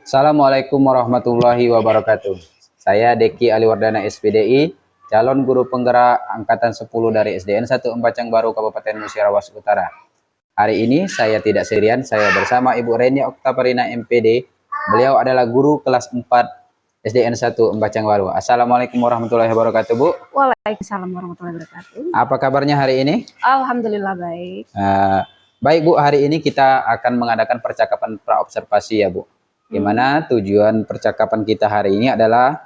Assalamualaikum warahmatullahi wabarakatuh. Saya Deki Aliwardana SPDI, calon guru penggerak angkatan 10 dari SDN 1 Embacang Baru Kabupaten Musirawas Utara. Hari ini saya tidak sendirian, saya bersama Ibu Renia Oktaparina MPD. Beliau adalah guru kelas 4 SDN 1 Embacang Baru. Assalamualaikum warahmatullahi wabarakatuh, Bu. Waalaikumsalam warahmatullahi wabarakatuh. Apa kabarnya hari ini? Alhamdulillah baik. Baik, Bu, hari ini kita akan mengadakan percakapan praobservasi ya, Bu. Gimana tujuan percakapan kita hari ini adalah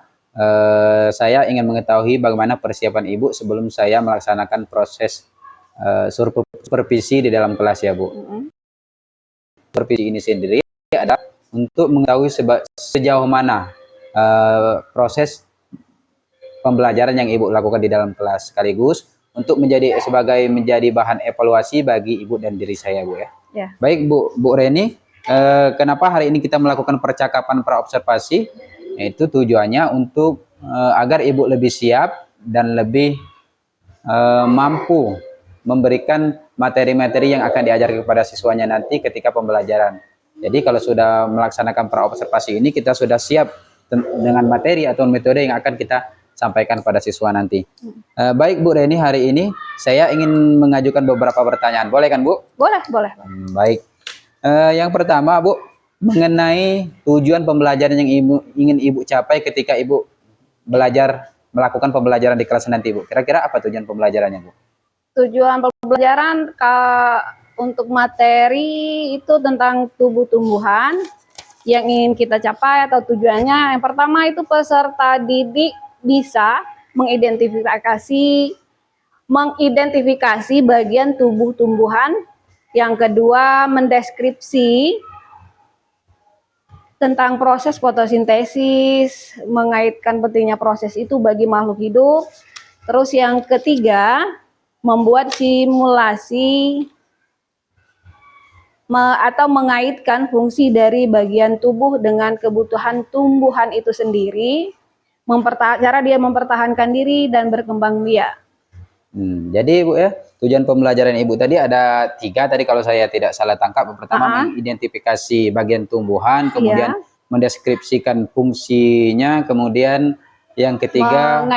saya ingin mengetahui bagaimana persiapan Ibu sebelum saya melaksanakan proses supervisi di dalam kelas ya, Bu. Supervisi ini sendiri adalah untuk mengetahui sejauh mana proses pembelajaran yang Ibu lakukan di dalam kelas, sekaligus untuk menjadi bahan evaluasi bagi Ibu dan diri saya, Bu ya. Baik, Bu Reni. Kenapa hari ini kita melakukan percakapan praobservasi? Itu tujuannya untuk agar Ibu lebih siap dan lebih mampu memberikan materi-materi yang akan diajarkan kepada siswanya nanti ketika pembelajaran. Jadi kalau sudah melaksanakan praobservasi ini, kita sudah siap dengan materi atau metode yang akan kita sampaikan pada siswa nanti. Baik, Bu Reni, hari ini saya ingin mengajukan beberapa pertanyaan. Boleh kan, Bu? Boleh. Baik. Yang pertama, Bu, mengenai tujuan pembelajaran yang ingin Ibu capai ketika Ibu melakukan pembelajaran di kelas nanti, Bu. Kira-kira apa tujuan pembelajarannya, Bu? Tujuan pembelajaran untuk materi itu tentang tumbuh-tumbuhan yang ingin kita capai atau tujuannya. Yang pertama itu peserta didik bisa mengidentifikasi bagian tumbuh-tumbuhan. Yang kedua, mendeskripsi tentang proses fotosintesis, mengaitkan pentingnya proses itu bagi makhluk hidup. Terus yang ketiga, membuat simulasi atau mengaitkan fungsi dari bagian tubuh dengan kebutuhan tumbuhan itu sendiri, cara dia mempertahankan diri dan berkembang biak. Jadi, Bu ya, tujuan pembelajaran Ibu tadi ada 3 tadi kalau saya tidak salah tangkap. Pertama, mengidentifikasi bagian tumbuhan, kemudian mendeskripsikan fungsinya, kemudian yang ketiga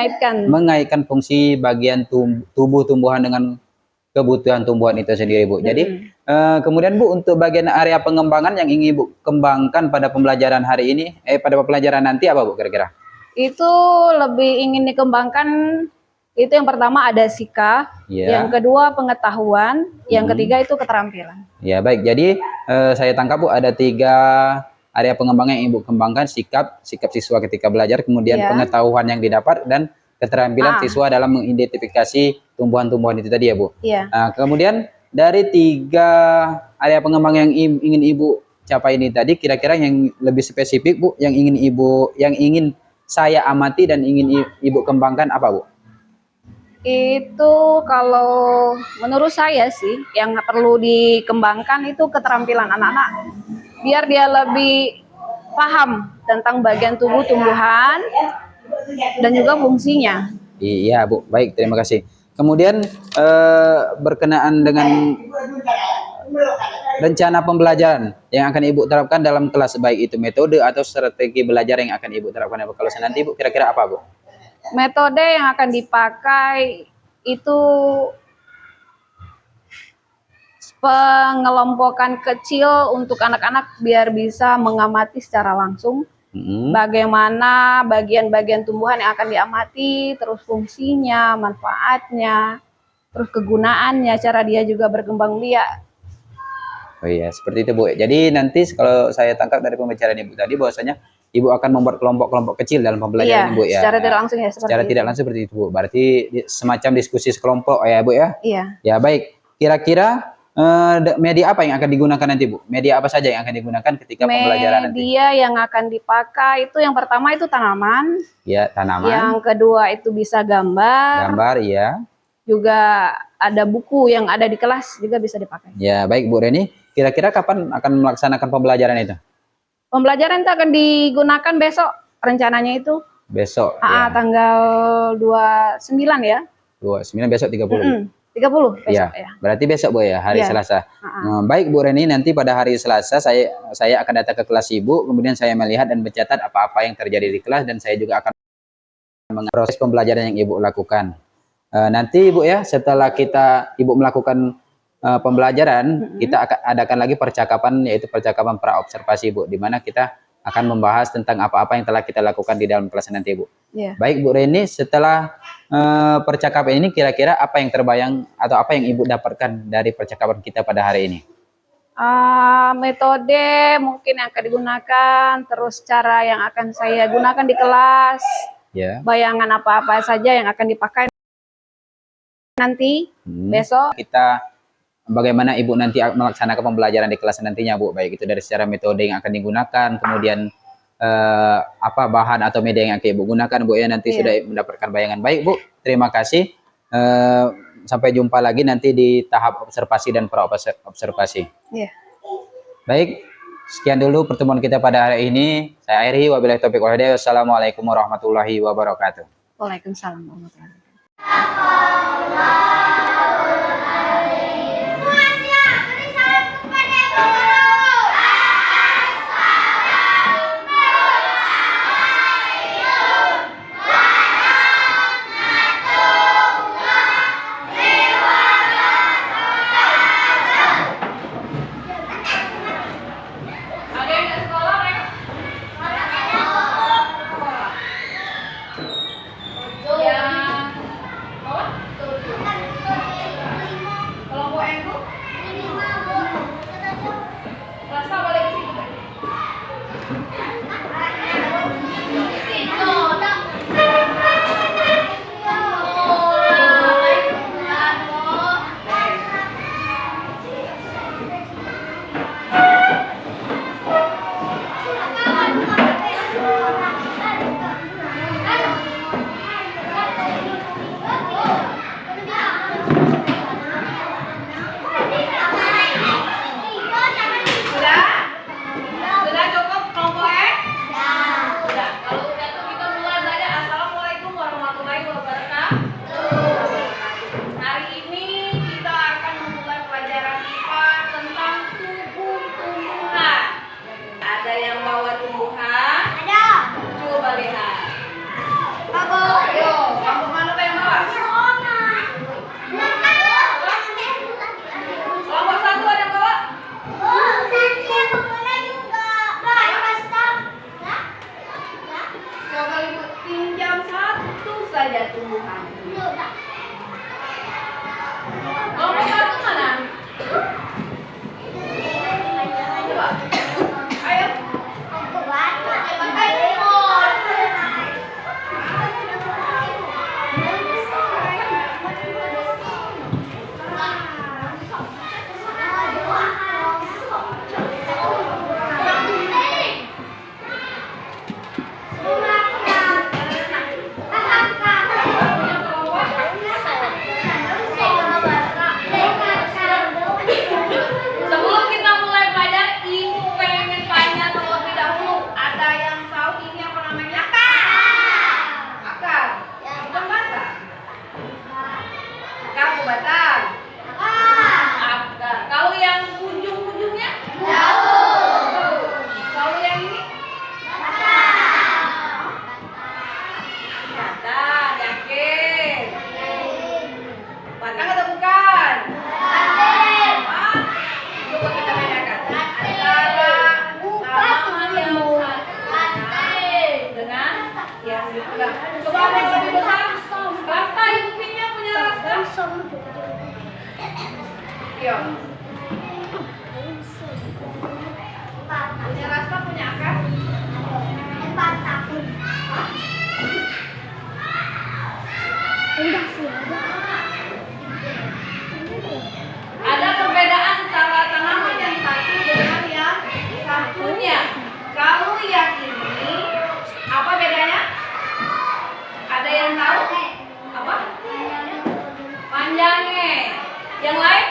mengaitkan fungsi bagian tubuh tumbuhan dengan kebutuhan tumbuhan itu sendiri, Bu. Jadi kemudian, Bu, untuk bagian area pengembangan yang ingin Ibu kembangkan pada pembelajaran hari ini, pada pembelajaran nanti apa, Bu, kira-kira? Itu lebih ingin dikembangkan. Itu yang pertama ada sikap, yang kedua pengetahuan, yang ketiga itu keterampilan. Ya, baik. Jadi saya tangkap, Bu, ada 3 area pengembangan yang Ibu kembangkan: sikap siswa ketika belajar, kemudian pengetahuan yang didapat, dan keterampilan siswa dalam mengidentifikasi tumbuhan-tumbuhan itu tadi ya, Bu. Nah, kemudian dari 3 area pengembangan yang ingin Ibu capai ini tadi, kira-kira yang lebih spesifik, Bu, yang ingin saya amati dan ingin Ibu kembangkan apa, Bu? Itu kalau menurut saya sih yang perlu dikembangkan itu keterampilan anak-anak, biar dia lebih paham tentang bagian tubuh tumbuhan dan juga fungsinya. Iya, Bu, baik, terima kasih. Kemudian berkenaan dengan rencana pembelajaran yang akan Ibu terapkan dalam kelas, baik itu metode atau strategi belajar yang akan Ibu terapkan dalam kelas nanti, Bu, kira-kira apa, Bu? Metode yang akan dipakai itu pengelompokan kecil untuk anak-anak biar bisa mengamati secara langsung bagaimana bagian-bagian tumbuhan yang akan diamati, terus fungsinya, manfaatnya, terus kegunaannya, cara dia juga berkembang biak. Oh iya, seperti itu, Bu. Jadi nanti kalau saya tangkap dari pembicaraan Ibu tadi, bahwasanya Ibu akan membuat kelompok-kelompok kecil dalam pembelajaran, Bu, ya. Secara tidak langsung ya, secara tidak langsung seperti itu, Bu. Berarti semacam diskusi sekelompok ya, Bu, ya. Iya. Ya, baik. Kira-kira media apa yang akan digunakan nanti, Bu? Media apa saja yang akan digunakan ketika pembelajaran nanti? Media yang akan dipakai itu yang pertama itu tanaman. Ya, tanaman. Yang kedua itu bisa gambar. Gambar, iya. Juga ada buku yang ada di kelas juga bisa dipakai. Ya, baik, Bu Reni. Kira-kira kapan akan melaksanakan pembelajaran itu? Pembelajaran itu akan digunakan besok, rencananya itu. Besok? Tanggal 29 ya. 29, besok 30? 30 besok Ya, ya. berarti besok Bu ya, hari Iya. Selasa. Baik Bu Reni, nanti pada hari Selasa saya akan datang ke kelas Ibu, kemudian saya melihat dan mencatat apa-apa yang terjadi di kelas, dan saya juga akan proses pembelajaran yang Ibu lakukan. Nanti Ibu ya, setelah Ibu melakukan pembelajaran, kita akan adakan lagi percakapan, yaitu percakapan pra-observasi Ibu, di mana kita akan membahas tentang apa-apa yang telah kita lakukan di dalam kelas nanti Ibu. Iya. Baik Bu Reni, setelah percakapan ini kira-kira apa yang terbayang atau apa yang Ibu dapatkan dari percakapan kita pada hari ini? Metode mungkin yang akan digunakan, terus cara yang akan saya gunakan di kelas, Ya. bayangan apa-apa saja yang akan dipakai nanti besok. Kita bagaimana Ibu nanti melaksanakan pembelajaran di kelas nantinya Bu, baik itu dari secara metode yang akan digunakan, kemudian apa bahan atau media yang akan Ibu gunakan Bu ya, nanti sudah mendapatkan bayangan. Baik Bu, terima kasih. Sampai jumpa lagi nanti di tahap observasi dan pra-observasi. Iya. Baik, sekian dulu pertemuan kita pada hari ini. Saya akhiri, wabillahi taufiq wal hidayah. Wassalamualaikum warahmatullahi wabarakatuh. Waalaikumsalam warahmatullahi wabarakatuh. Ada perbedaan antara tanaman yang satu dengan yang satunya. Kalau yang ini, apa bedanya? Ada yang tahu? Apa? Panjangnya. Yang lain?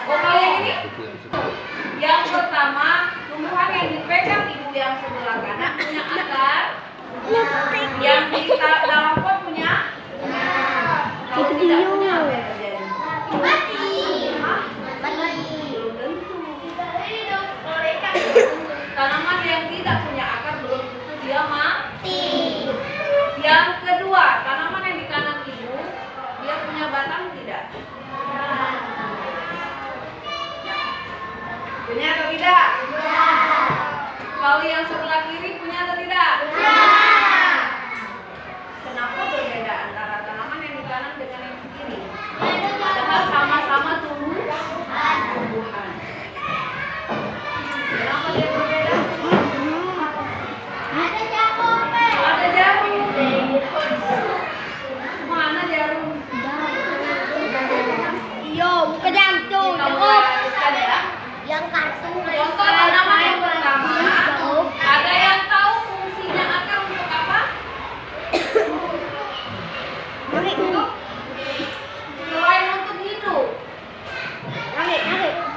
Oh, kalau yang ini? Yang pertama, tumbuhan yang dipegang ibu yang sebelah kanan punya akar. Yang di dalam pot punya? Kalau tidak punya apa yang terjadi? Mati. Belum tentu. Tanaman yang tidak punya akar belum tentu dia mati. Yang kedua, tanaman yang ditanam ibu, dia punya batang tidak? Punya atau tidak? Kalau yang sebelah kiri punya atau tidak? Kenapa berbeda antara tanaman yang ditanam dengan yang kiri? Padahal sama-sama tumbuhan. Kenapa dia berbeda? Ada jarum. Mana jarum? Iyo, bukan yang tuh, Kamu cukup. lanjutkan ya. Yang kartu. Contoh tanaman yang pertama, ada yang tahu fungsinya akar untuk apa? Untuk selain untuk hidup.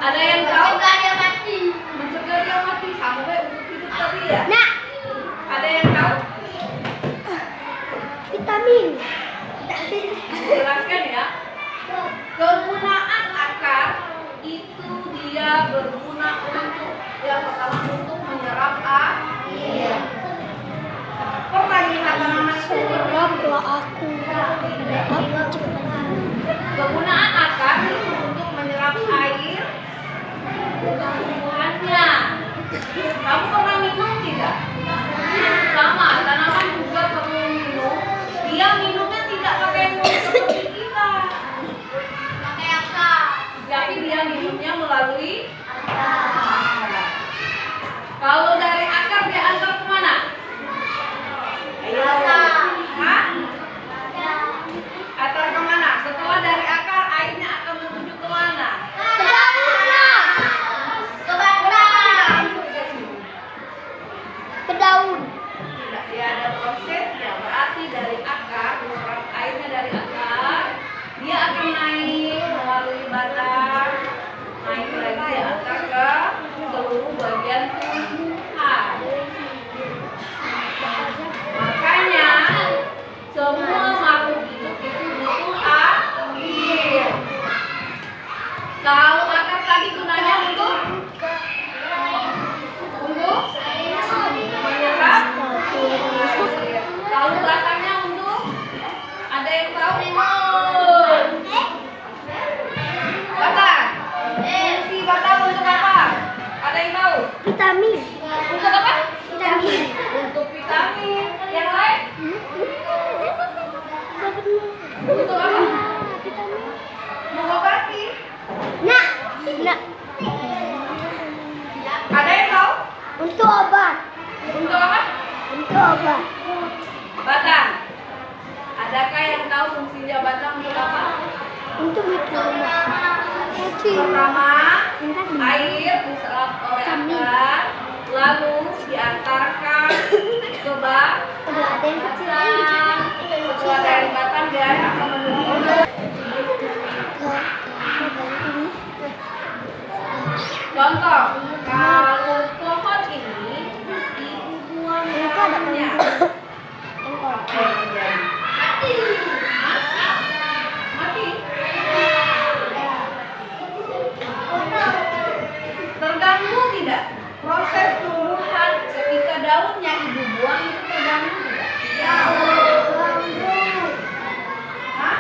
Ada yang tahu? Mencegah dia mati sampai untuk hidup tadi ya. Nah, Ada yang tahu? vitamin. Jelaskan ya. Kegunaan akar itu dia berguna untuk yang pertama untuk menyerap air. Pernah lihat tanaman itu? Seraplah aku. Kegunaan akar itu untuk menyerap air untuk tumbuhannya. Kamu pernah minum tidak? Sama, tanaman juga perlu minum. Dia minumnya tidak pakai mulut seperti kita. Pakai akar. Jadi dia minumnya melalui akar. Kalau dari akar dia antar kemana? Ayo. Hah? Antar kemana? Setelah dari akar airnya akan menuju kemana? Ke daun. Tidak, dia ada prosesnya. Berarti dari akar, menyerap airnya dari akar, dia akan naik melalui batang, naik lagi di akar ke seluruh bagian tumbuhan. Makanya semua makhluk hidup itu butuh air. Kalau akar tadi gunanya untuk menyerap air. Kalau batangnya untuk ada yang tahu? Batang. Fungsi batang untuk apa? Ada yang tahu? Vitamin. Untuk apa? Vitamin. Untuk vitamin. Yang lain? Untuk apa? Mengobati. Nah. Ada yang tahu? Untuk obat. Untuk apa? Untuk obat. Batang. Adakah yang tahu fungsinya batang untuk apa? Untuk vitamin. Pertama, air diserap oleh akar, lalu diantarkan ke Udah ada yang kecil. batang. Setelah dari batang dia akan menuju. Contoh, kalau pohon ini dibuang daunnya, apa yang terjadi? Mati. Terganggu tidak proses tumbuhan ketika daunnya ibu buang itu terganggu tidak? Hah?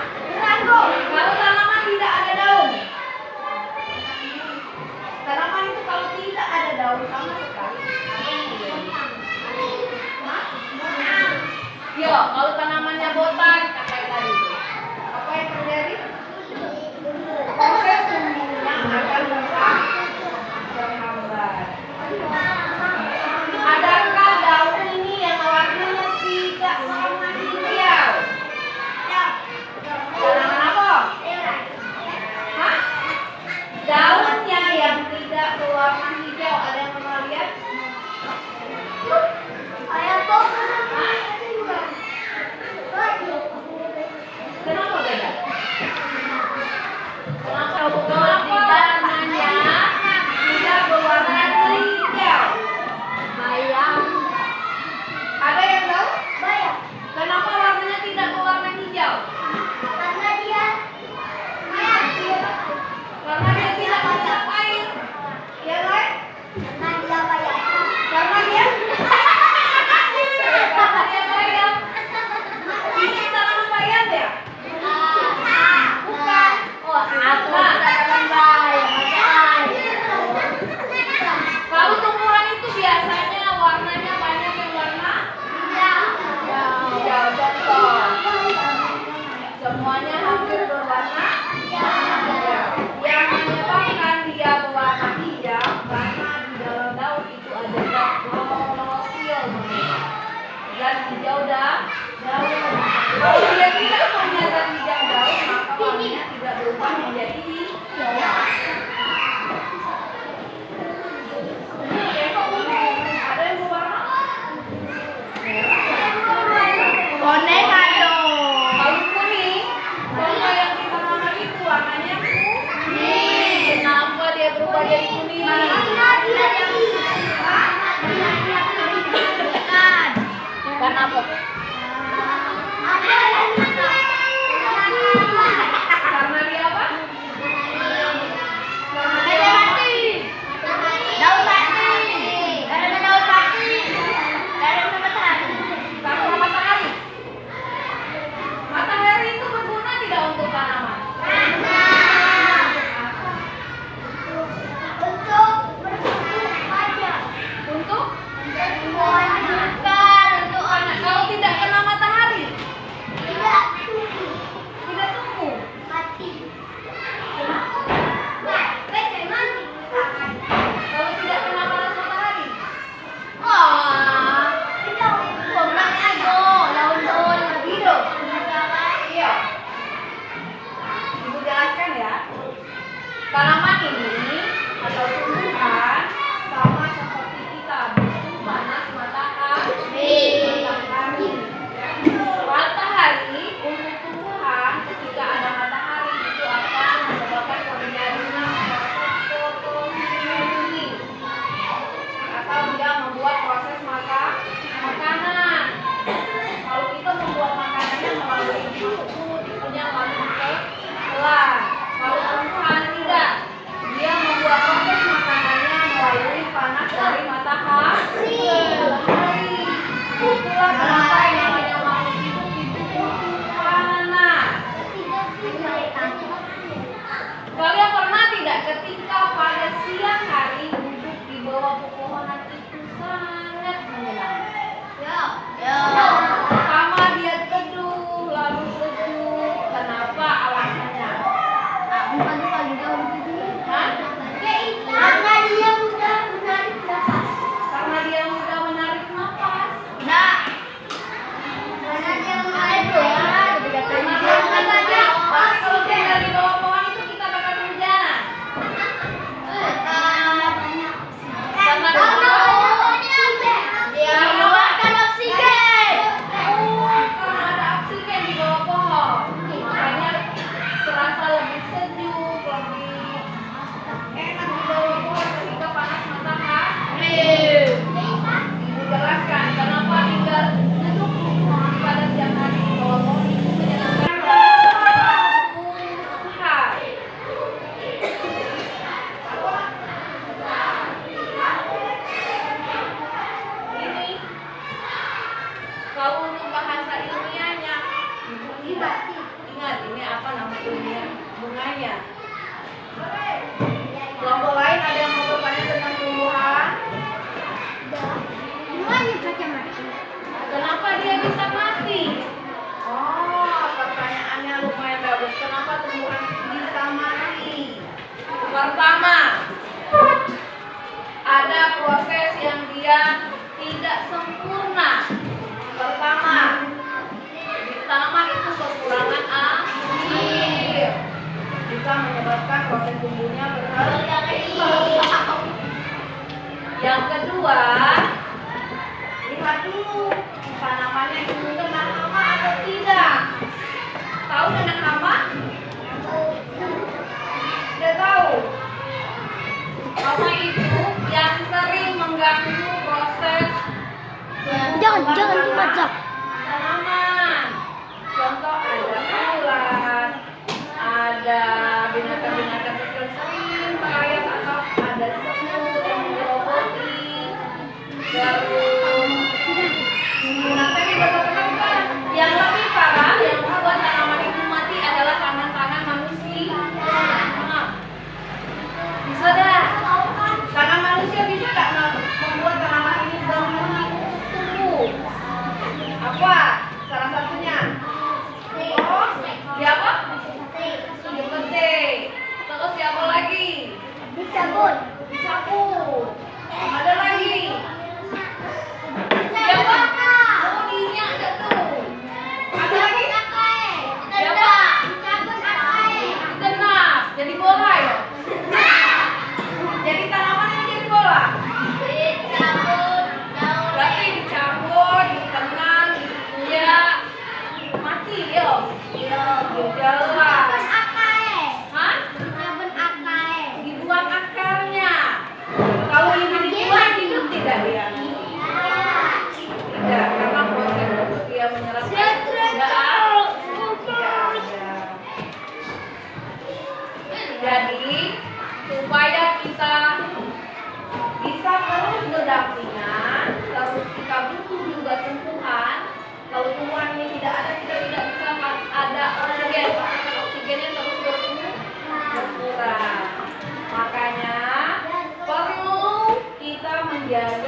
Tanaman ini atau tumbuhan sama seperti kita butuh panas matahari. Matahari untuk tumbuhan ketika ada matahari itu akan menyebabkan terjadinya proses fotosintesa atau dia membuat proses makanan. Kalau kita membuat makanannya melalui mulut, itunya melalui telan. Kalau tumbuhan tidak, dia membuat proses makanannya melalui panas dari matahari. Itulah kenapa yang namanya makhluk hidup itu butuh panas. Kalian pernah tidak ketika pada siang hari duduk di bawah pepohonan itu sangat menyenangkan? Pertama dia teduh, lalu sejuk. Kenapa alasannya? Hah? Karena dia mudah menarik nafas. Karena dia mudah menarik nafas. Karena dia menarik nafas. Karena dia mudah menarik nafas. Kalau tinggal di bawah pohon itu kita bakal kehujanan. Karena Dia mengeluarkan oksigen. karena ada oksigen di bawah pohon, makanya terasa lebih sejuk, lebih enak di bawah pohon ketika panas matahari. Dijelaskan kenapa tinggal duduk pada siang hari di bawah pohon itu menyenangkan tumbuhan. Ini kalau untuk bahasa ilmiahnya, ingat ini apa nama ilmiah bunganya. Kelompok lain ada yang mau bertanya tentang tumbuhan? Semuanya kacamata. Kenapa dia bisa mati? Oh, pertanyaannya lumayan bagus. Kenapa tumbuhan bisa mati? Pertama, ada proses yang dia tidak sempurna. Pertama, di tanaman itu kekurangan air, bisa menyebabkan proses tumbuhnya berhenti. Yang kedua, lihat dulu tanamannya itu kena hama atau tidak. Tahu kena hama? Tidak tahu. Hama itu yang sering mengganggu proses Jangan dimasak. tanaman. Contoh ada ulat, ada binatang-binatang kecil sering merayap atau ada semut yang menggerogoti. Terus binatang yang berkekuatan. Yang lebih parah yang membuat tanaman itu mati adalah tangan-tangan manusia. Bisa dah. Tangan manusia bisa tak membuat tanaman ini berhenti tumbuh? Apa? Salah satunya. Oh, siapa? Dipetik. Terus siapa lagi? Dicabut. Dicabut. Ada lagi. Siapa? Oh, ini ada tuh. Ada lagi? Siapa? Ditenap. Jadi bola ya? Jadi tanaman ini jadi bola. Berarti dicabut, ditenang, dikuyak, mati yo. Jelas. Hah? Dibuang akarnya. Kalau ini dibuang hidup tidak dia? Tidak, karena proses untuk dia menyerap air tidak ada. Jadi supaya kita bisa terus berdampingan, terus kita butuh juga tumbuhan. Kalau tumbuhan ini tidak ada, kita tidak bisa ada oksigen. Oksigennya terus berkurang. Makanya perlu kita menjaga